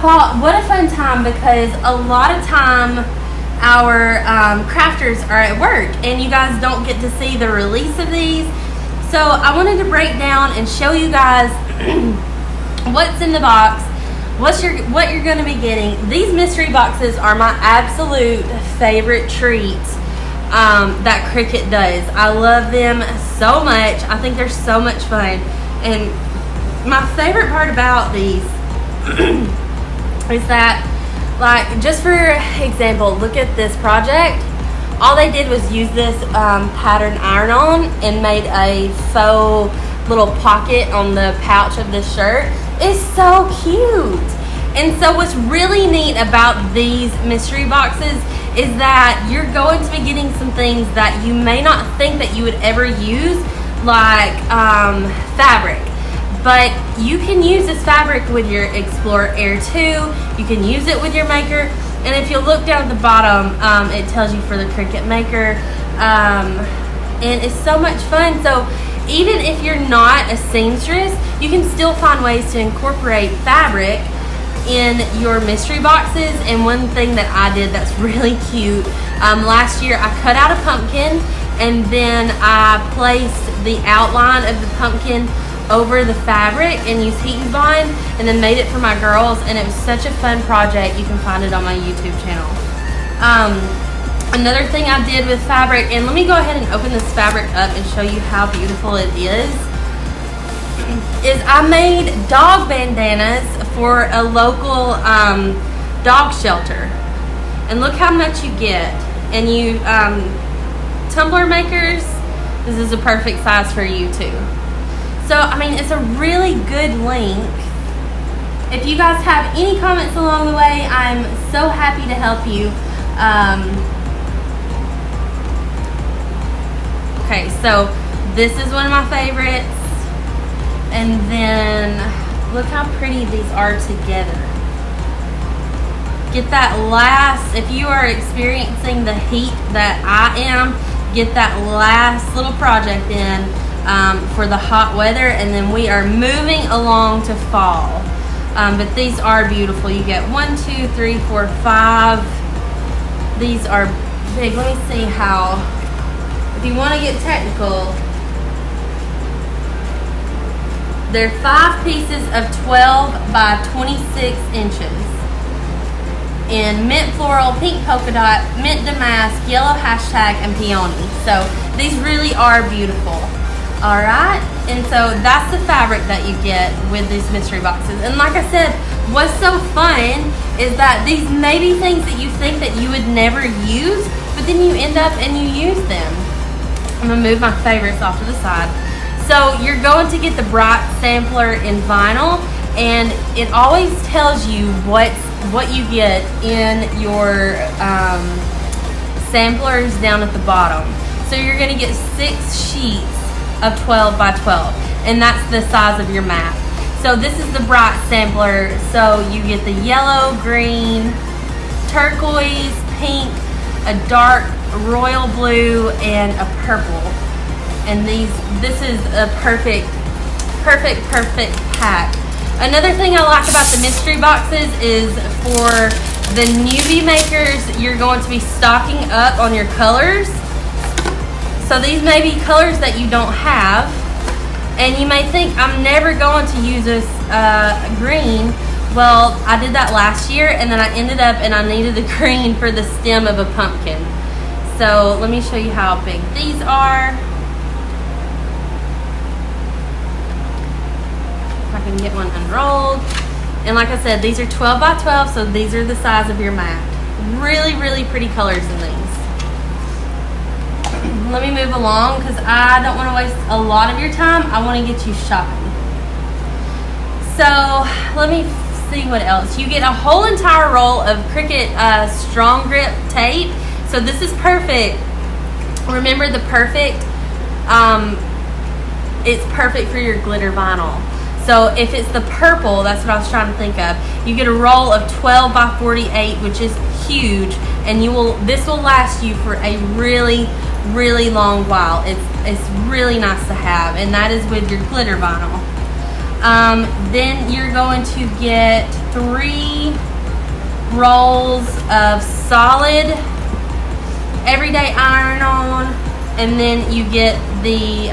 thought, what a fun time, because a lot of time our crafters are at work and you guys don't get to see the release of these. So I wanted to break down and show you guys what's in the box, what you're going to be getting. These mystery boxes are my absolute favorite treats that Cricut does. I love them so much. I think they're so much fun. And my favorite part about these is that, like, just for example, look at this project. All they did was use this pattern iron-on and made a faux little pocket on the pouch of this shirt. It's so cute. And so what's really neat about these mystery boxes is that you're going to be getting some things that you may not think that you would ever use, like fabric. But you can use this fabric with your Explorer Air 2. You can use it with your maker. And if you look down at the bottom, it tells you for the Cricut Maker. And it's so much fun. So even if you're not a seamstress, you can still find ways to incorporate fabric in your mystery boxes. And one thing that I did that's really cute, last year I cut out a pumpkin and then I placed the outline of the pumpkin over the fabric and used heat and bond, and then made it for my girls, and it was such a fun project. You can find it on my YouTube channel. Another thing I did with fabric, and let me go ahead and open this fabric up and show you how beautiful it is I made dog bandanas for a local dog shelter. And look how much you get. And you tumbler makers, this is a perfect size for you too. So, I mean, it's a really good link. If you guys have any comments along the way, I'm so happy to help you. Okay, so this is one of my favorites. And then, look how pretty these are together. Get that last, if you are experiencing the heat that I am, get that last little project in. For the hot weather, and then we are moving along to fall. But these are beautiful. You get 1, 2, 3, 4, 5. These are big. Let me see how, if you want to get technical, they're 5 pieces of 12 by 26 inches in mint floral, pink polka dot, mint damask, yellow hashtag, and peony. So these really are beautiful. Alright, and so that's the fabric that you get with these mystery boxes. And like I said, what's so fun is that these may be things that you think that you would never use, but then you end up and you use them. I'm going to move my favorites off to the side. So you're going to get the bright sampler in vinyl, and it always tells you what you get in your samplers down at the bottom. So you're going to get 6 sheets of 12 by 12, and that's the size of your map. So this is the bright sampler. So you get the yellow, green, turquoise, pink, a dark royal blue, and a purple. And this is a perfect pack. Another thing I like about the mystery boxes is for the newbie makers, you're going to be stocking up on your colors. So these may be colors that you don't have, and you may think, I'm never going to use this green. Well, I did that last year, and then I ended up and I needed the green for the stem of a pumpkin. So let me show you how big these are. If I can get one unrolled. And like I said, these are 12 by 12, so these are the size of your mat. Really, really pretty colors in these. Let me move along because I don't want to waste a lot of your time. I want to get you shopping. So let me see what else. You get a whole entire roll of Cricut strong grip tape. So this is perfect. Remember the perfect, it's perfect for your glitter vinyl. So if it's the purple, that's what I was trying to think of. You get a roll of 12 by 48, which is huge, and this will last you for a really, really long while. It's really nice to have, and that is with your glitter vinyl. Then you're going to get 3 rolls of solid everyday iron-on, and then you get the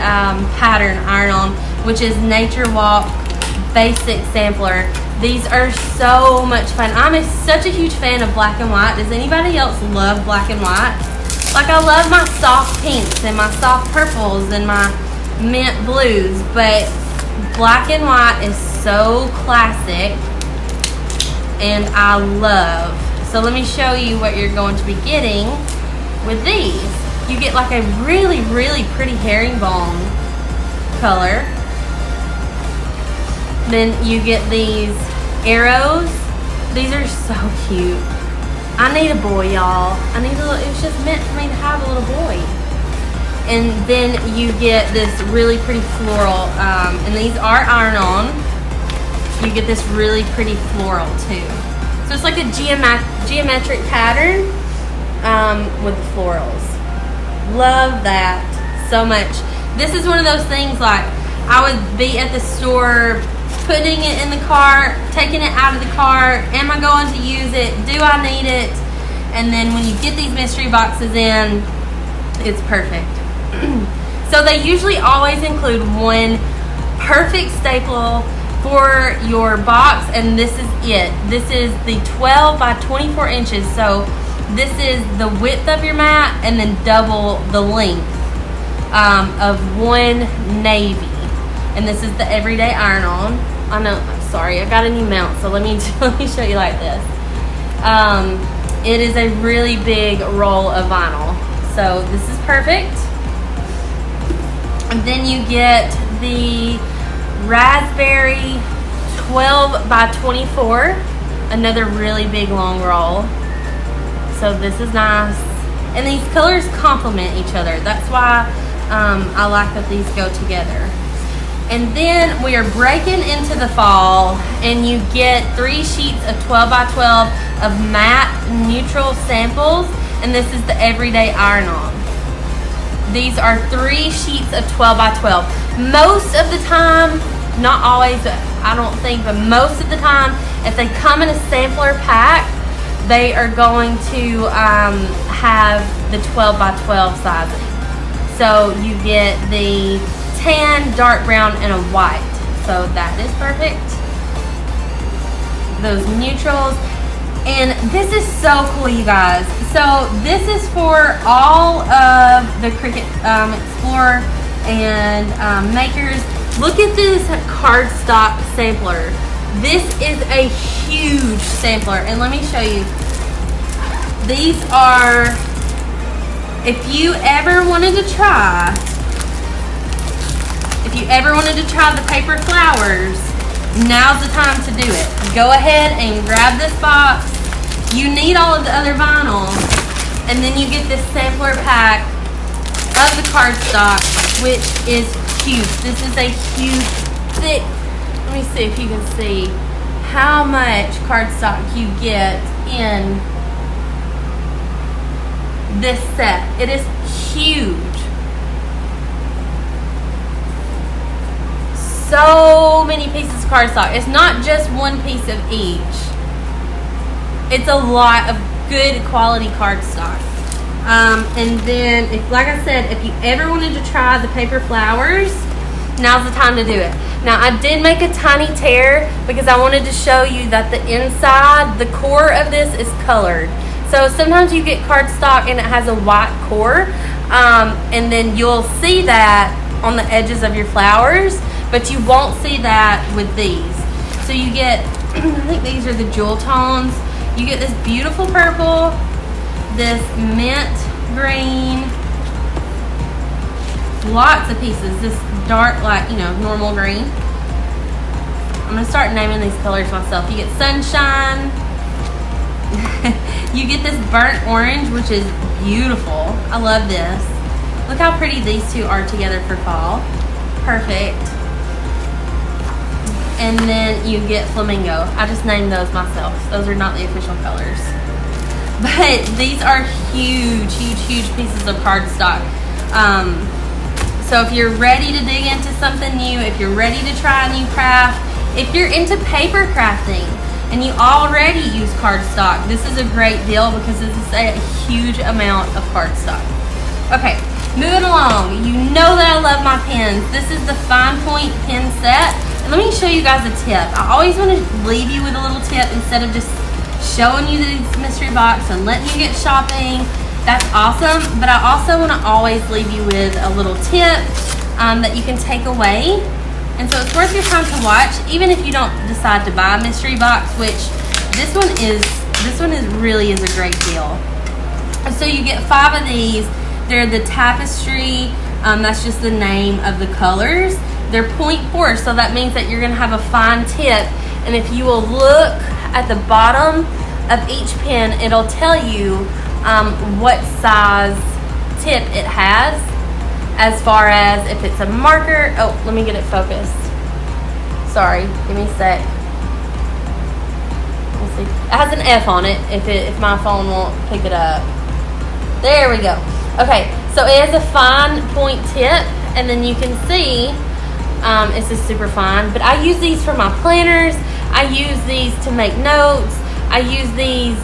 pattern iron-on, which is Nature Walk Basic Sampler. These are so much fun. I'm such a huge fan of black and white. Does anybody else love black and white? Like, I love my soft pinks and my soft purples and my mint blues, but black and white is so classic and I love. So let me show you what you're going to be getting with these. You get like a really, really pretty herringbone color. Then you get these arrows. These are so cute. I need a boy, y'all. It was just meant for me to have a little boy. And then you get this really pretty floral, and these are iron-on. You get this really pretty floral too. So it's like a geometric pattern with the florals. Love that so much. This is one of those things, like, I would be at the store putting it in the cart, taking it out of the cart. Am I going to use it? Do I need it? And then when you get these mystery boxes in, it's perfect. So they usually always include one perfect staple for your box, and this is it. This is the 12 by 24 inches. So this is the width of your mat and then double the length of one navy. And this is the everyday iron-on. I know, sorry, I got a new mount, so let me show you like this. It is a really big roll of vinyl. So this is perfect. And then you get the raspberry 12 by 24, another really big long roll. So this is nice. And these colors complement each other. That's why I like that these go together. And then we are breaking into the fall, and you get 3 sheets of 12 by 12 of matte neutral samples, and this is the everyday iron-on. These are 3 sheets of 12 by 12. Most of the time, not always, I don't think, but most of the time, if they come in a sampler pack, they are going to have the 12 by 12 sizing. So you get the tan, dark brown, and a white. So that is perfect. Those neutrals. And this is so cool, you guys. So this is for all of the Cricut Explorer and makers. Look at this cardstock sampler. This is a huge sampler, and let me show you. These are, if you ever wanted to try the paper flowers, now's the time to do it. Go ahead and grab this box. You need all of the other vinyl, and then you get this sampler pack of the cardstock, which is huge. This is a huge, thick, let me see if you can see how much cardstock you get in this set. It is huge. So many pieces of cardstock. It's not just one piece of each. It's a lot of good quality cardstock. And then, like I said, if you ever wanted to try the paper flowers, now's the time to do it. Now, I did make a tiny tear because I wanted to show you that the inside, the core of this is colored. So sometimes you get cardstock and it has a white core, and then you'll see that on the edges of your flowers, but you won't see that with these. So you get, I think these are the jewel tones. You get this beautiful purple, this mint green, lots of pieces, this dark, like, you know, normal green. I'm gonna start naming these colors myself. You get sunshine. You get this burnt orange, which is beautiful. I love this. Look how pretty these two are together for fall. Perfect. And then you get flamingo. I just named those myself. Those are not the official colors. But these are huge, huge, huge pieces of cardstock. So if you're ready to dig into something new, if you're ready to try a new craft, if you're into paper crafting and you already use cardstock, this is a great deal because this is a huge amount of cardstock. Okay, moving along. You know that I love my pens. This is the fine point pen set. And let me show you guys a tip. I always want to leave you with a little tip instead of just showing you this mystery box and letting you get shopping. That's awesome, but I also want to always leave you with a little tip that you can take away. And so it's worth your time to watch, even if you don't decide to buy a mystery box, which this one really is a great deal. So you get 5 of these. They're the tapestry, that's just the name of the colors. They're 0.4, so that means that you're gonna have a fine tip. And if you will look at the bottom of each pen, it'll tell you what size tip it has, as far as if it's a marker. Oh, let me get it focused. Sorry, give me a sec. Let's see. It has an F on it if my phone won't pick it up. There we go. Okay, so it has a fine point tip, and then you can see it's just super fine. But I use these for my planners. I use these to make notes. I use these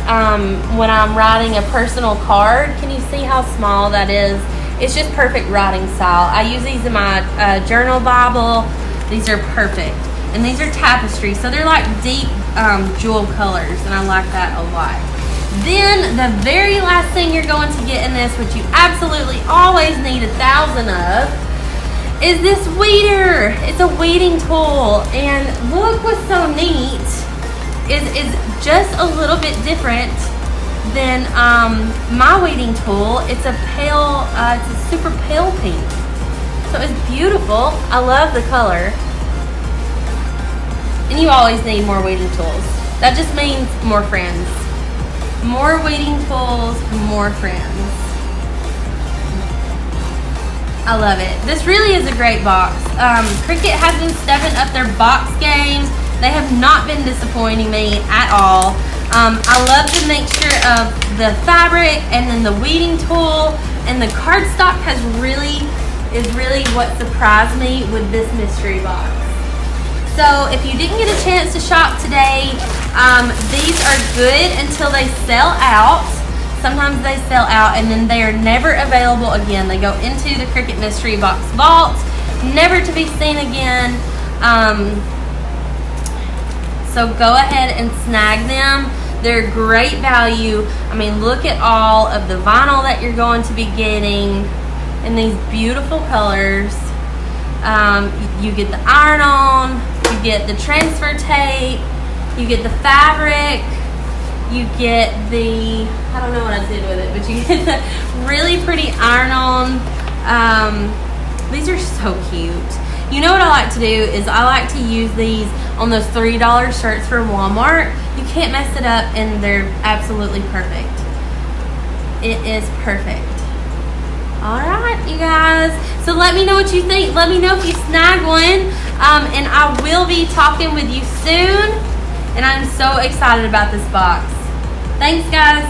when I'm writing a personal card. Can you see how small that is? It's just perfect writing style. I use these in my journal Bible. These are perfect. And these are tapestry, so they're like deep jewel colors, and I like that a lot. Then the very last thing you're going to get in this, which you absolutely always need 1,000 of, is this weeder. It's a weeding tool, and look what's so neat is just a little bit different than my weeding tool. It's a pale, it's a super pale pink, so it's beautiful. I love the color. And you always need more weeding tools. That just means more friends. More weeding tools, more friends. I love it. This really is a great box. Cricut has been stepping up their box game. They have not been disappointing me at all. I love the mixture of the fabric and then the weeding tool, and the cardstock is really what surprised me with this mystery box. So if you didn't get a chance to shop today, these are good until they sell out. Sometimes they sell out and then they are never available again. They go into the Cricut Mystery Box vault, never to be seen again. So go ahead and snag them. They're great value. I mean, look at all of the vinyl that you're going to be getting in these beautiful colors. You get the iron-on, you get the transfer tape, you get the fabric, you get the, I don't know what I did with it, but you get the really pretty iron-on. These are so cute. You know what I like to do is I like to use these on those $3 shirts for Walmart. You can't mess it up, and they're absolutely perfect. It is perfect. Alright, you guys. So let me know what you think. Let me know if you snag one. And I will be talking with you soon. And I'm so excited about this box. Thanks, guys.